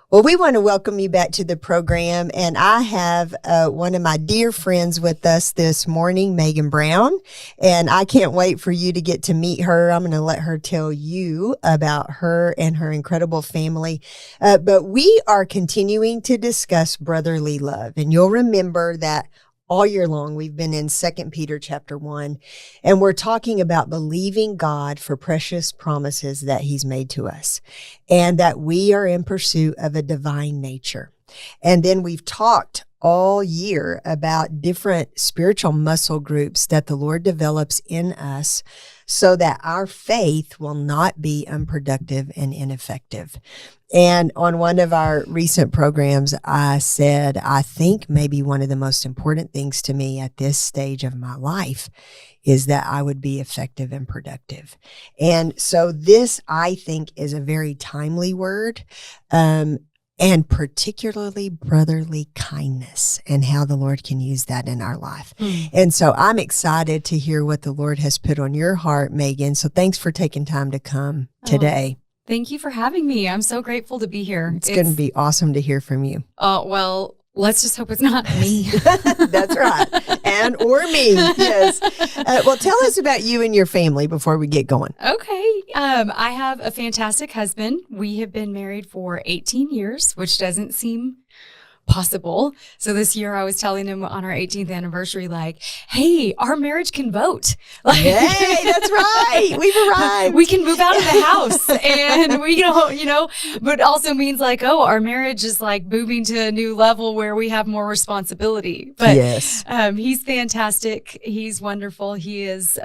Well, we want to welcome you back to the program, and I have one of my dear friends with us this morning, Meagan Brown, and I can't wait for you to get to meet her. I'm going to let her tell you about her and her incredible family, but we are continuing to discuss brotherly love, and you'll remember that all year long, we've been in 2 Peter chapter 1, and we're talking about believing God for precious promises that he's made to us, and that we are in pursuit of a divine nature. And then we've talked all year about different spiritual muscle groups that the Lord develops in us so that our faith will not be unproductive and ineffective. And on one of our recent programs, I said, I think maybe one of the most important things to me at this stage of my life is that I would be effective and productive. And so this, I think, is a very timely word, and particularly brotherly kindness and how the Lord can use that in our life. And so I'm excited to hear what the Lord has put on your heart, Meagan. So thanks for taking time to come today. Thank you for having me. I'm so grateful to be here. It's going to be awesome to hear from you. Well, let's just hope it's not me. That's right. And or me. Yes. Well, tell us about you and your family before we get going. Okay. I have a fantastic husband. We have been married for 18 years, which doesn't seem possible. So this year I was telling him on our 18th anniversary, like, hey, our marriage can vote. Like, hey, that's right. We've arrived. We can move out of the house and we but also means like, oh, our marriage is like moving to a new level where we have more responsibility. But yes. He's fantastic. He's wonderful. He is,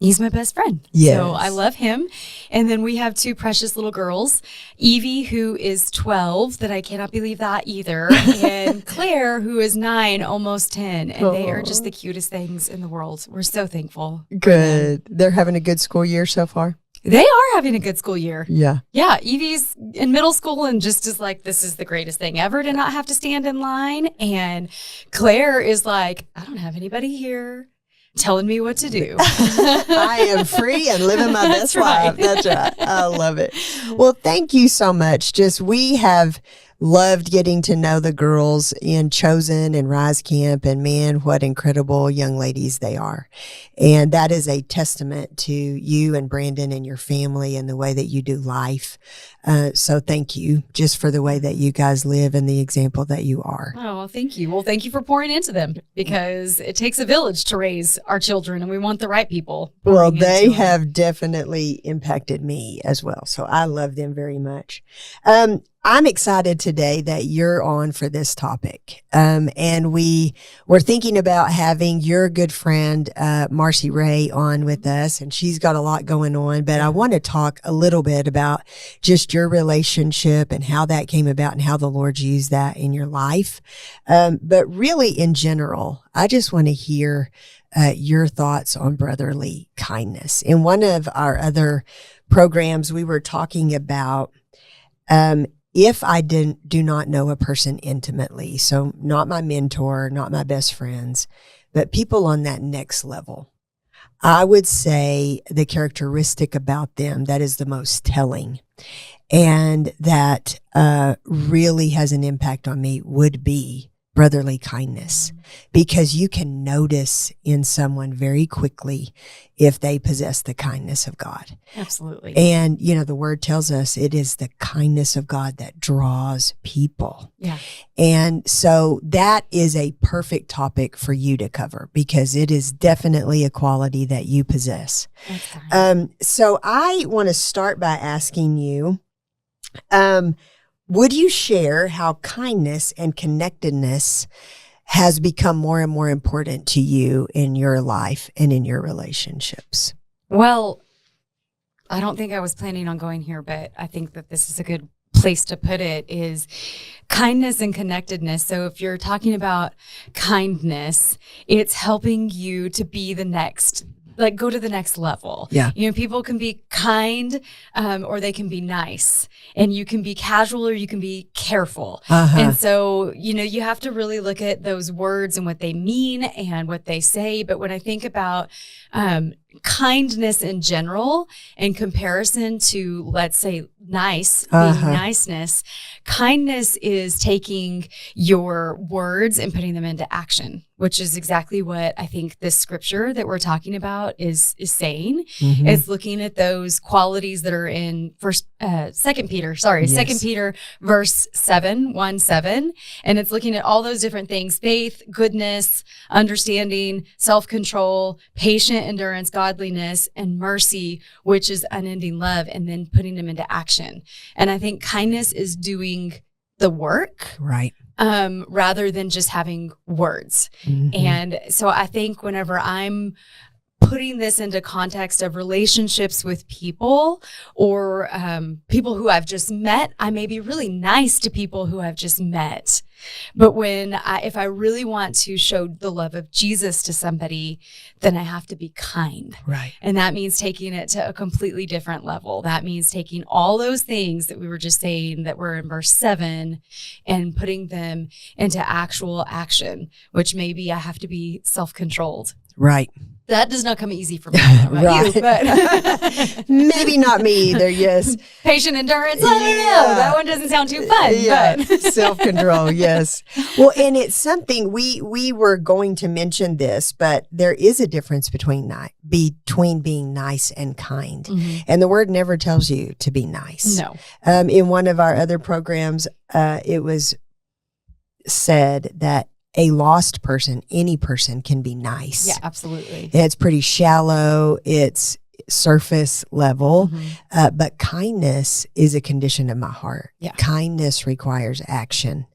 He's my best friend. Yes. So I love him. And then we have two precious little girls, Evie, who is 12, that I cannot believe that either, and Claire, who is 9, almost 10. And they are just the cutest things in the world. We're so thankful. Good. They're having a good school year so far? They are having a good school year. Yeah. Yeah. Evie's in middle school and just is like, this is the greatest thing ever to not have to stand in line. And Claire is like, I don't have anybody here telling me what to do. I am free and living my best life. That's right. I love it. Well, thank you so much. We have loved getting to know the girls in Chosen and Rise Camp, and man, what incredible young ladies they are. And that is a testament to you and Brandon and your family and the way that you do life. So thank you just for the way that you guys live and the example that you are. Oh, well, thank you. Well, thank you for pouring into them, because it takes a village to raise our children and we want the right people. Well, they have definitely impacted me as well. So I love them very much. I'm excited today that you're on for this topic. And we were thinking about having your good friend, Marcy Ray, on with us, and she's got a lot going on, but I want to talk a little bit about just your relationship and how that came about and how the Lord used that in your life. But really in general, I just want to hear your thoughts on brotherly kindness. In one of our other programs, we were talking about, if I do not know a person intimately, so not my mentor, not my best friends, but people on that next level, I would say the characteristic about them that is the most telling and that really has an impact on me would be brotherly kindness, because you can notice in someone very quickly if they possess the kindness of God. Absolutely. And, the word tells us it is the kindness of God that draws people. Yeah. And so that is a perfect topic for you to cover, because it is definitely a quality that you possess. So I want to start by asking you, would you share how kindness and connectedness has become more and more important to you in your life and in your relationships? Well, I don't think I was planning on going here, but I think that this is a good place to put it, is kindness and connectedness. So if you're talking about kindness, it's helping you to be the next, like go to the next level. Yeah. People can be kind, or they can be nice, and you can be casual or you can be careful. And so, you have to really look at those words and what they mean and what they say. But when I think about, kindness in general in comparison to, let's say, nice, being niceness. Kindness is taking your words and putting them into action, which is exactly what I think this scripture that we're talking about is saying. It's looking at those qualities that are in Second Peter verse 1:7, and it's looking at all those different things: faith, goodness, understanding, self-control, patient endurance, godliness, and mercy, which is unending love, and then putting them into action. And I think kindness is doing the work, right? Rather than just having words. And so I think whenever I'm putting this into context of relationships with people or people who I've just met, I may be really nice to people who I've just met. But if I really want to show the love of Jesus to somebody, then I have to be kind. Right. And that means taking it to a completely different level. That means taking all those things that we were just saying that were in verse 7 and putting them into actual action, which maybe I have to be self-controlled. Right. That does not come easy for me. I don't know about you, but maybe not me either. Yes. Patient endurance. I don't know. That one doesn't sound too fun. Yeah. But. Self-control. Yes. Well, and it's something we were going to mention this, but there is a difference between being nice and kind. And the word never tells you to be nice. No. In one of our other programs, it was said that a lost person, any person, can be nice. Yeah, absolutely. It's pretty shallow. It's surface level. But kindness is a condition of my heart. Yeah. Kindness requires action.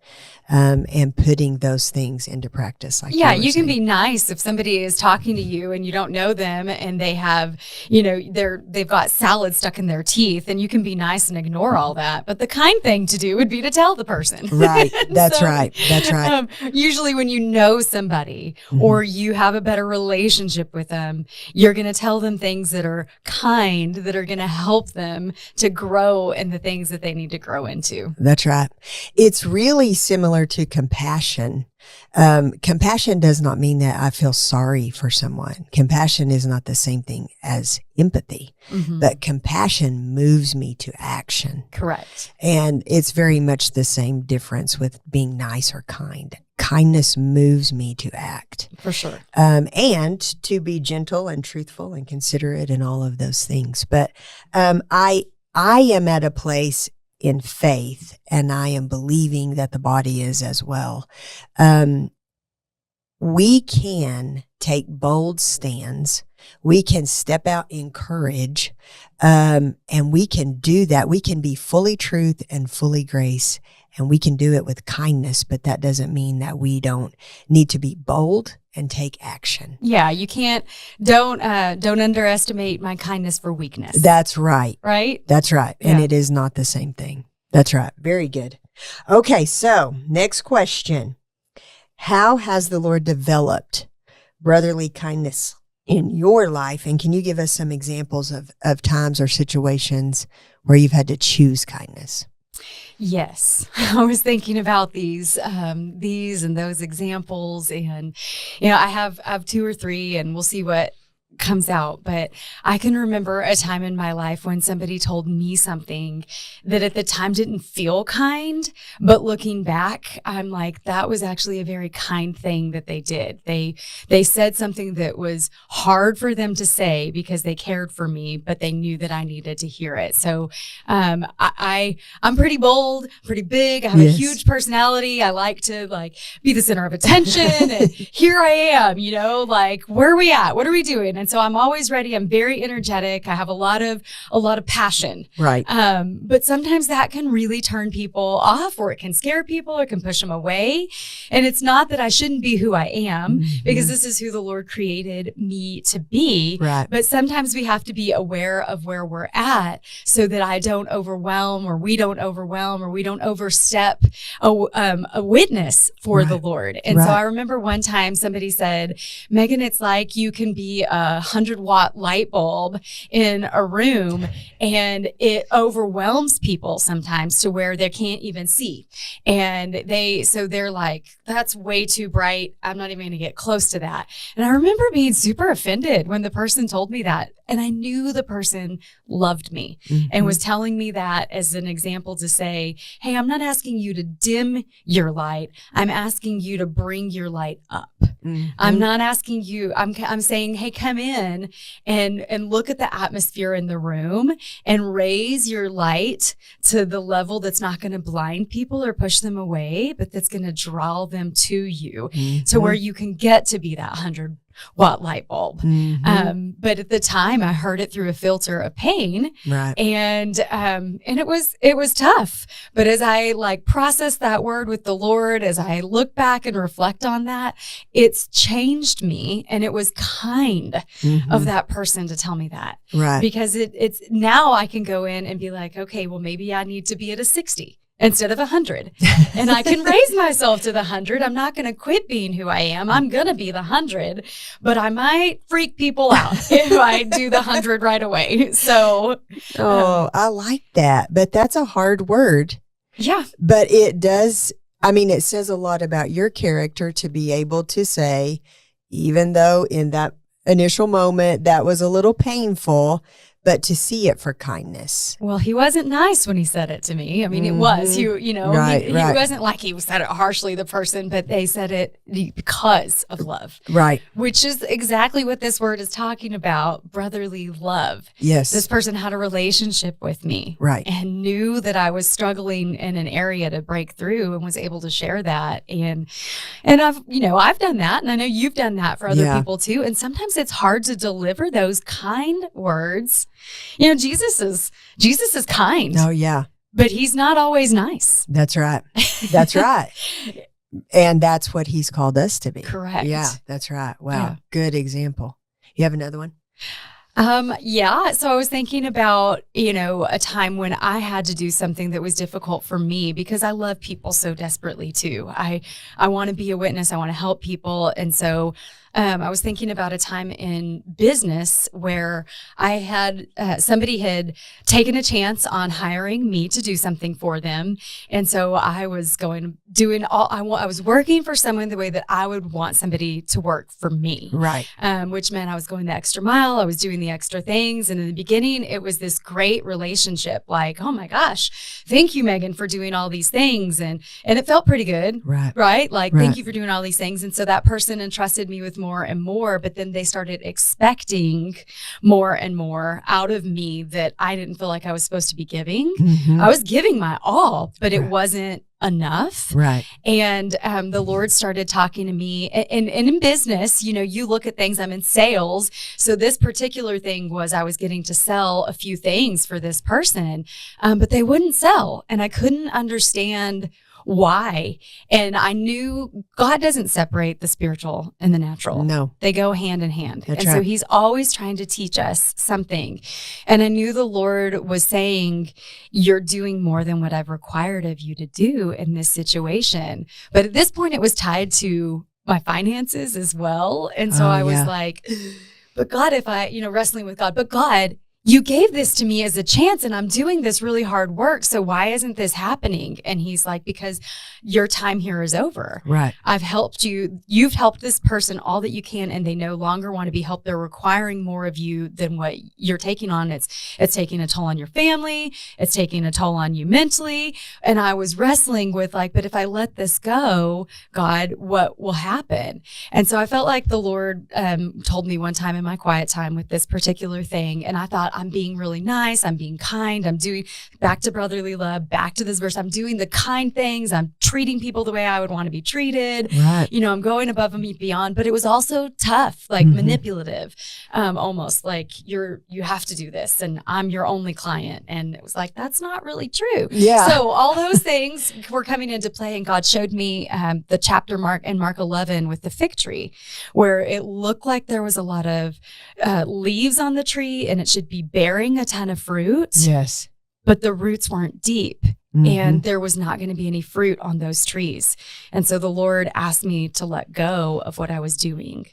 And putting those things into practice. You can be nice if somebody is talking to you and you don't know them and they have, they've got salad stuck in their teeth, and you can be nice and ignore all that. But the kind thing to do would be to tell the person. Right. That's right. That's right. Usually when you know somebody or you have a better relationship with them, you're going to tell them things that are kind, that are going to help them to grow in the things that they need to grow into. That's right. It's really similar to compassion. Compassion does not mean that I feel sorry for someone. Compassion is not the same thing as empathy, but compassion moves me to action. Correct. And it's very much the same difference with being nice or kind. Kindness moves me to act. For sure. And to be gentle and truthful and considerate and all of those things. But I am at a place in faith, and I am believing that the body is as well. We can take bold stands. We can step out in courage, and we can do that. We can be fully truth and fully grace, and we can do it with kindness, but that doesn't mean that we don't need to be bold and take action. Yeah, you don't underestimate my kindness for weakness. That's right. Right? That's right. And it is not the same thing. That's right. Very good. Okay, so next question. How has the Lord developed brotherly kindness in your life? And can you give us some examples of times or situations where you've had to choose kindness? Yes, I was thinking about these and those examples, and I have 2 or 3, and we'll see what comes out. But I can remember a time in my life when somebody told me something that at the time didn't feel kind, but looking back, I'm like, that was actually a very kind thing that they did. They said something that was hard for them to say because they cared for me, but they knew that I needed to hear it. So I'm pretty bold, pretty big. I have a huge personality. I like to be the center of attention, and here I am, where are we at? What are we doing? And so I'm always ready. I'm very energetic. I have a lot of passion. Right. But sometimes that can really turn people off, or it can scare people, or it can push them away. And it's not that I shouldn't be who I am, because this is who the Lord created me to be. Right. But sometimes we have to be aware of where we're at so that I don't overwhelm, or we don't overwhelm, or we don't overstep a witness for the Lord. And so I remember one time somebody said, Meagan, it's like you can be 100-watt light bulb in a room, and it overwhelms people sometimes to where they can't even see. And they're like, that's way too bright. I'm not even going to get close to that. And I remember being super offended when the person told me that. And I knew the person loved me and was telling me that as an example to say, hey, I'm not asking you to dim your light. I'm asking you to bring your light up. I'm not asking you, I'm saying, hey, come in and look at the atmosphere in the room and raise your light to the level that's not going to blind people or push them away, but that's going to draw them to you to where you can get to be that 100-watt light bulb. But at the time I heard it through a filter of pain. Right. And it was tough. But as I process that word with the Lord, as I look back and reflect on that, it's changed me. And it was kind of that person to tell me that. Right. Because it's now I can go in and be like, okay, well, maybe I need to be at a 60 instead of 100. And I can raise myself to the 100. I'm not going to quit being who I am. I'm going to be the 100, but I might freak people out if I do the 100 right away. So, I like that, but that's a hard word. Yeah. But it does, it says a lot about your character to be able to say, even though in that initial moment that was a little painful, but to see it for kindness. Well, he wasn't nice when he said it to me. It was, he wasn't like he said it harshly, the person, but they said it because of love. Right. Which is exactly what this word is talking about, brotherly love. Yes. This person had a relationship with me. Right. And knew that I was struggling in an area to break through and was able to share that. And I've done that. And I know you've done that for other people too. And sometimes it's hard to deliver those kind words. Jesus is kind. Oh, yeah. But he's not always nice. That's right. That's right. And that's what he's called us to be. Correct. Yeah, that's right. Wow. Yeah. Good example. You have another one? Yeah. So I was thinking about, a time when I had to do something that was difficult for me because I love people so desperately too. I want to be a witness. I want to help people. And so I was thinking about a time in business where I had somebody had taken a chance on hiring me to do something for them, and so I was I was working for someone the way that I would want somebody to work for me, right? Which meant I was going the extra mile. I was doing the extra things, and in the beginning, it was this great relationship. Like, oh my gosh, thank you, Meagan, for doing all these things, and it felt pretty good, right? Like, thank you for doing all these things, and so that person entrusted me with more and more, but then they started expecting more and more out of me that I didn't feel like I was supposed to be giving. I was giving my all, but it wasn't enough. Right. And the Lord started talking to me. And in business, you look at things, I'm in sales. So this particular thing was I was getting to sell a few things for this person, but they wouldn't sell. And I couldn't understand why. And I knew God doesn't separate the spiritual and the natural. No. They go hand in hand. That's and right. so he's always trying to teach us something. And I knew the Lord was saying, you're doing more than what I've required of you to do in this situation. But at this point, it was tied to my finances as well. And so I was like, but God, if I, wrestling with God, but God, you gave this to me as a chance and I'm doing this really hard work. So why isn't this happening? And he's like, because your time here is over. Right. I've helped you. You've helped this person all that you can, and they no longer want to be helped. They're requiring more of you than what you're taking on. It's taking a toll on your family. It's taking a toll on you mentally. And I was wrestling with but if I let this go, God, what will happen? And so I felt like the Lord told me one time in my quiet time with this particular thing. And I thought, I'm being really nice. I'm being kind. I'm doing back to brotherly love, back to this verse. I'm doing the kind things. I'm treating people the way I would want to be treated. Right. I'm going above and beyond, but it was also tough, manipulative, almost like you have to do this and I'm your only client. And it was like, that's not really true. Yeah. So all those things were coming into play, and God showed me the chapter Mark 11 with the fig tree, where it looked like there was a lot of leaves on the tree and it should be bearing a ton of fruit. Yes. But the roots weren't deep. And there was not going to be any fruit on those trees. And so the Lord asked me to let go of what I was doing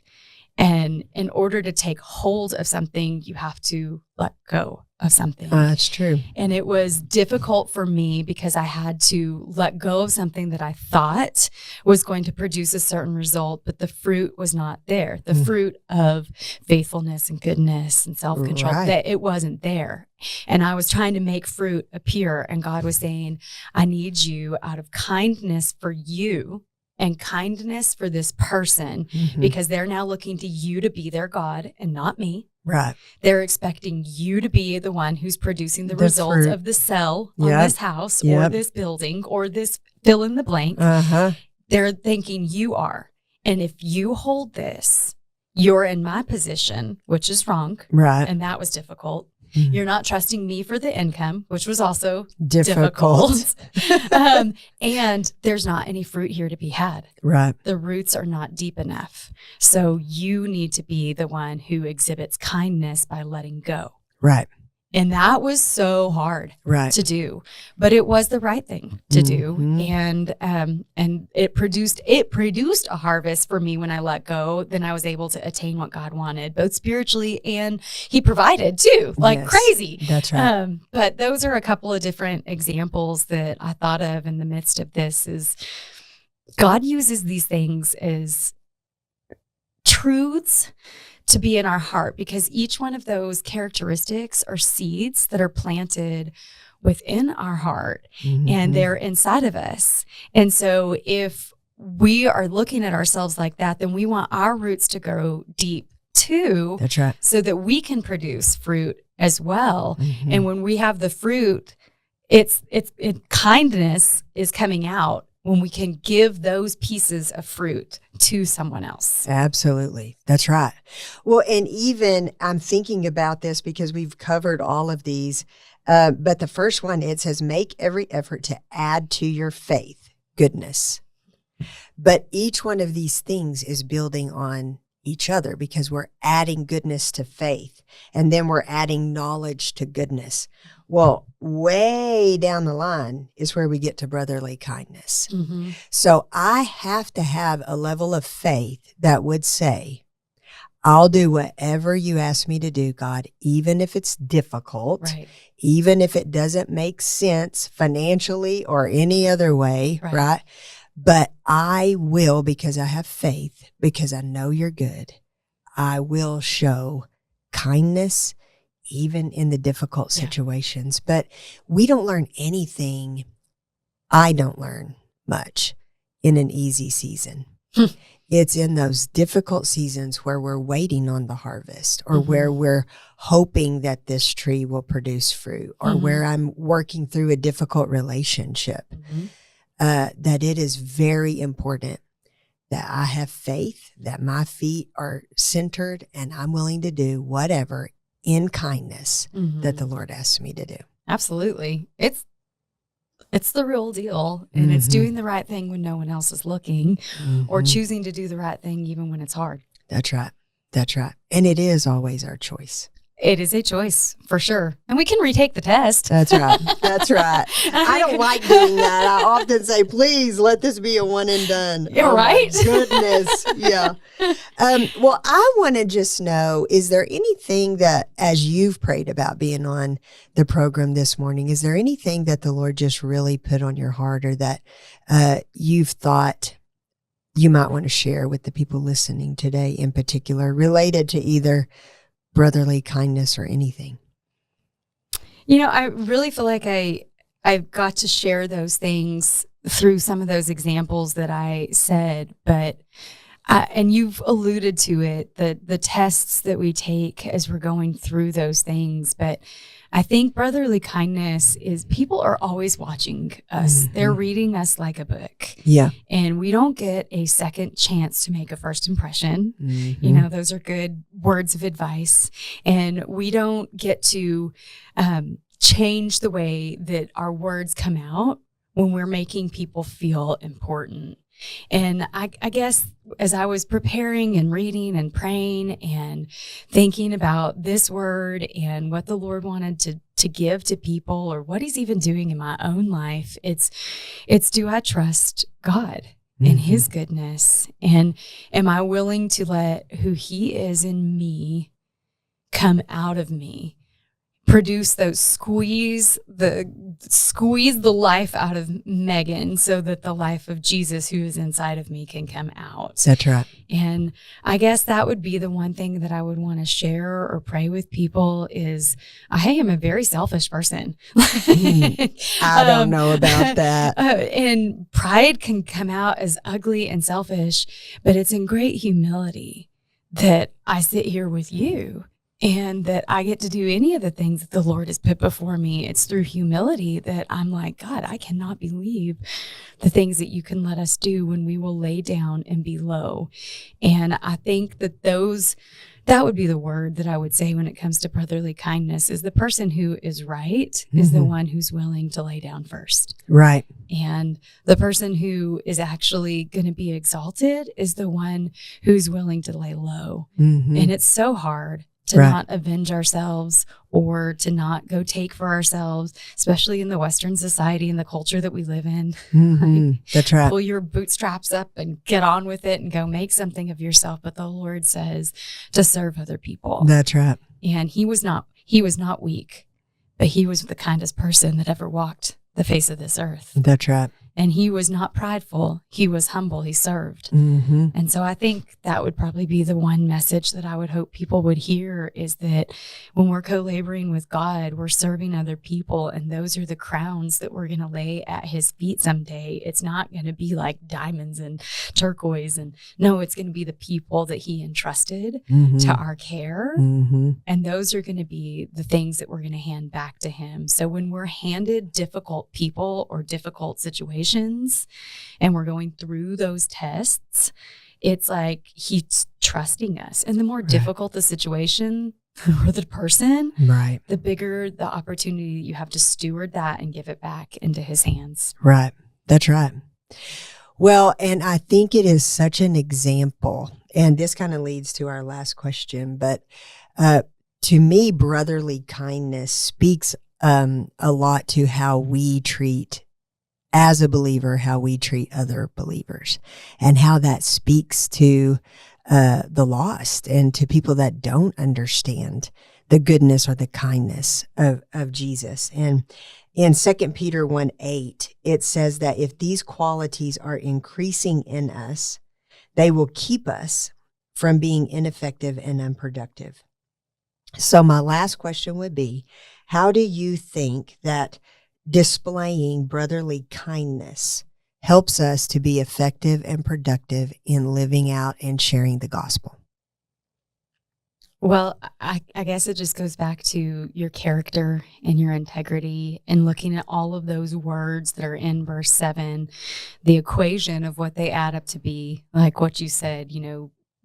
And in order to take hold of something, you have to let go of something. That's true. And it was difficult for me because I had to let go of something that I thought was going to produce a certain result, but the fruit was not there. The fruit of faithfulness and goodness and self-control, that it wasn't there. And I was trying to make fruit appear. And God was saying, I need you out of kindness for you and kindness for this person, because they're now looking to you to be their God and not me. Right. They're expecting you to be the one who's producing the results fruit of the cell on this house or this building or this fill in the blank. They're thinking you are. And if you hold this, you're in my position, which is wrong. Right. And that was difficult. You're not trusting me for the income, which was also difficult. And there's not any fruit here to be had. Right. The roots are not deep enough. So you need to be the one who exhibits kindness by letting go. Right. And that was so hard to do, but it was the right thing to do. And it produced a harvest for me when I let go. Then I was able to attain what God wanted, both spiritually, and he provided too, like crazy. That's right. But those are a couple of different examples that I thought of in the midst of this. Is God uses these things as truths to be in our heart, because each one of those characteristics are seeds that are planted within our heart and they're inside of us. And so if we are looking at ourselves like that, then we want our roots to go deep too. That's right. So that we can produce fruit as well. And when we have the fruit, it's kindness is coming out when we can give those pieces of fruit to someone else. Absolutely. That's right. Well, and even I'm thinking about this because we've covered all of these, but the first one, it says, make every effort to add to your faith goodness. But each one of these things is building on each other, because we're adding goodness to faith, and then we're adding knowledge to goodness. Well, way down the line is where we get to brotherly kindness. So I have to have a level of faith that would say, I'll do whatever you ask me to do, God, even if it's difficult, even if it doesn't make sense financially or any other way, right? But I will, because I have faith, because I know you're good. I will show kindness even in the difficult situations. But we don't learn anything. I don't learn much in an easy season. It's in those difficult seasons where we're waiting on the harvest, or where we're hoping that this tree will produce fruit, or where I'm working through a difficult relationship. That it is very important that I have faith, that my feet are centered, and I'm willing to do whatever in kindness that the Lord asks me to do. Absolutely. It's the real deal. And it's doing the right thing when no one else is looking, or choosing to do the right thing even when it's hard. That's right. That's right. And it is always our choice. It is a choice, for sure. And we can retake the test. That's right. That's right. I don't like doing that. I often say, please let this be a one and done. Yeah, right? My goodness. Yeah. Well, I want to just know, is there anything that, as you've prayed about being on the program this morning, is there anything that the Lord just really put on your heart, or that you've thought you might want to share with the people listening today in particular, related to either brotherly kindness or anything? You know, I really feel like I've got to share those things through some of those examples that I said, but and you've alluded to it, the tests that we take as we're going through those things. But I think brotherly kindness is, people are always watching us. They're reading us like a book. Yeah. And we don't get a second chance to make a first impression. You know, those are good words of advice. And we don't get to change the way that our words come out when we're making people feel important. And I guess as I was preparing and reading and praying and thinking about this word and what the Lord wanted to give to people, or what he's even doing in my own life, it's do I trust God? and his goodness? And am I willing to let who he is in me come out of me? Produce those squeeze the life out of Meagan so that the life of Jesus who is inside of me can come out. That's right. And I guess that would be the one thing that I would want to share or pray with people is I am a very selfish person. I don't know about that. And pride can come out as ugly and selfish, but it's in great humility that I sit here with you. And that I get to do any of the things that the Lord has put before me. It's through humility that I'm like, God, I cannot believe the things that you can let us do when we will lay down and be low. And I think that that would be the word that I would say when it comes to brotherly kindness is the person who is right is the one who's willing to lay down first. Right. And the person who is actually going to be exalted is the one who's willing to lay low. And it's so hard to not avenge ourselves or to not go take for ourselves, especially in the Western society and the culture that we live in. That's right. Pull your bootstraps up and get on with it and go make something of yourself. But the Lord says to serve other people. That's right. And he was not weak, but he was the kindest person that ever walked the face of this earth. That's right. And he was not prideful. He was humble. He served. And so I think that would probably be the one message that I would hope people would hear is that when we're co-laboring with God, we're serving other people. And those are the crowns that we're going to lay at his feet someday. It's not going to be like diamonds and turquoise. And no, it's going to be the people that he entrusted to our care. And those are going to be the things that we're going to hand back to him. So when we're handed difficult people or difficult situations, and we're going through those tests, it's like he's trusting us. And the more difficult the situation or the person, the bigger the opportunity you have to steward that and give it back into his hands. Right. That's right. Well, and I think it is such an example, and this kind of leads to our last question, but to me, brotherly kindness speaks a lot to how we treat as a believer, how we treat other believers and how that speaks to the lost and to people that don't understand the goodness or the kindness of Jesus. And in 2 Peter 1:8, it says that if these qualities are increasing in us, they will keep us from being ineffective and unproductive. So my last question would be, how do you think that displaying brotherly kindness helps us to be effective and productive in living out and sharing the gospel? Well, I guess it just goes back to your character and your integrity and looking at all of those words that are in verse 7, the equation of what they add up to be, like what you said,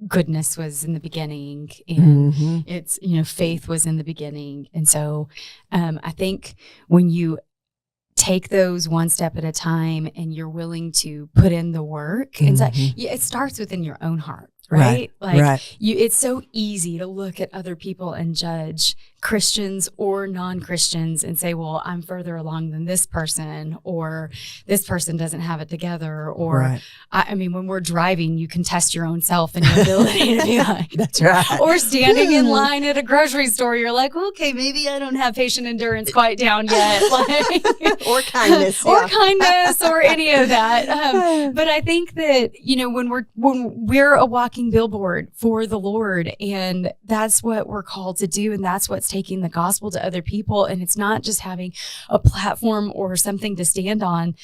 goodness was in the beginning and it's, faith was in the beginning. And so I think when you take those one step at a time and you're willing to put in the work, it starts within your own heart. Right? It's so easy to look at other people and judge Christians or non-Christians and say, well, I'm further along than this person, or this person doesn't have it together. Or, I mean, when we're driving, you can test your own self and your ability to be like, that's right. Or standing in line at a grocery store, you're like, well, okay, maybe I don't have patient endurance quite down yet. Or kindness. Or kindness or any of that. But I think that, when we're a walking billboard for the Lord, and that's what we're called to do, and that's what's taking the gospel to other people. And it's not just having a platform or something to stand on.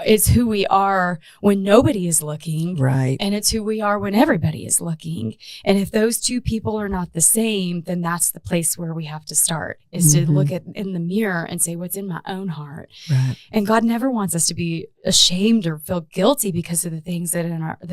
It's who we are when nobody is looking. Right. And it's who we are when everybody is looking. And if those two people are not the same, then that's the place where we have to start, is to look in the mirror and say, what's in my own heart? Right. And God never wants us to be ashamed or feel guilty because of the things that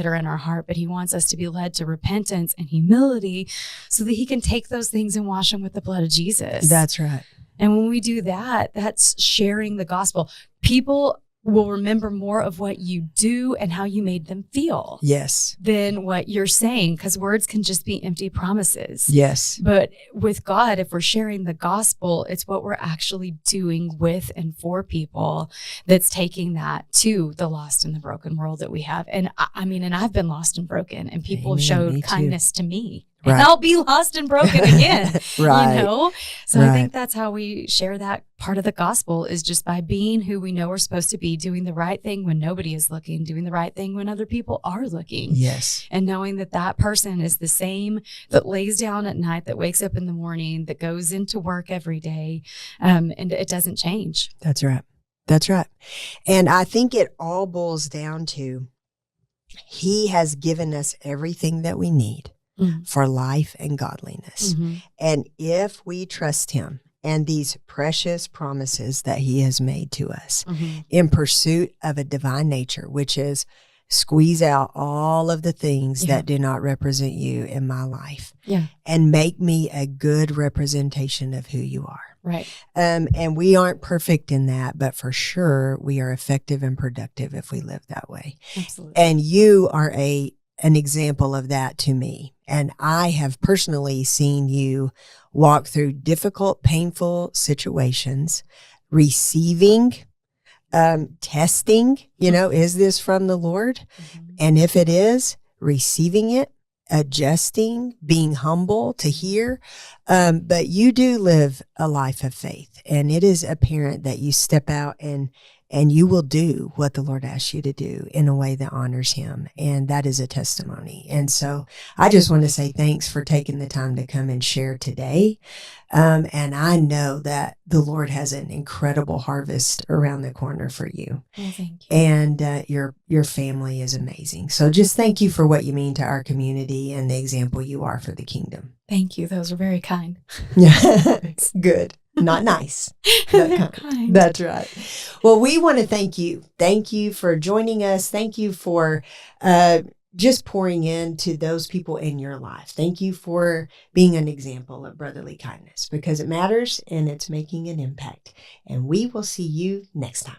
are in our heart, but he wants us to be led to repentance and humility so that he can take those things and wash them with the blood of Jesus. That's right. And when we do that, that's sharing the gospel. People will remember more of what you do and how you made them feel Yes. than what you're saying, because words can just be empty promises. Yes. But with God, if we're sharing the gospel, it's what we're actually doing with and for people that's taking that to the lost and the broken world that we have. And I mean, and I've been lost and broken, and people have Amen, me showed too. kindness to me. Right. And I'll be lost and broken again, Right. you know? So Right. I think that's how we share that part of the gospel, is just by being who we know we're supposed to be, doing the right thing when nobody is looking, doing the right thing when other people are looking. Yes. And knowing that that person is the same that lays down at night, that wakes up in the morning, that goes into work every day, and it doesn't change. That's right. That's right. And I think it all boils down to He has given us everything that we need for life and godliness. And if we trust Him and these precious promises that He has made to us in pursuit of a divine nature, which is squeeze out all of the things that do not represent you in my life and make me a good representation of who you are. Right. And we aren't perfect in that, but for sure we are effective and productive if we live that way. Absolutely. And you are an example of that to me. And I have personally seen you walk through difficult, painful situations, receiving, testing, is this from the Lord? And if it is, receiving it, adjusting, being humble to hear. But you do live a life of faith, and it is apparent that you step out and you will do what the Lord asks you to do in a way that honors Him. And that is a testimony. And so I just want to say thanks for taking the time to come and share today. And I know that the Lord has an incredible harvest around the corner for you. Well, thank you. And your family is amazing. So just thank you for what you mean to our community and the example you are for the kingdom. Thank you. Those are very kind. Yeah, good. Not nice, but kind. That's right. Well, we want to thank you. Thank you for joining us. Thank you for just pouring into those people in your life. Thank you for being an example of brotherly kindness, because it matters and it's making an impact. And we will see you next time.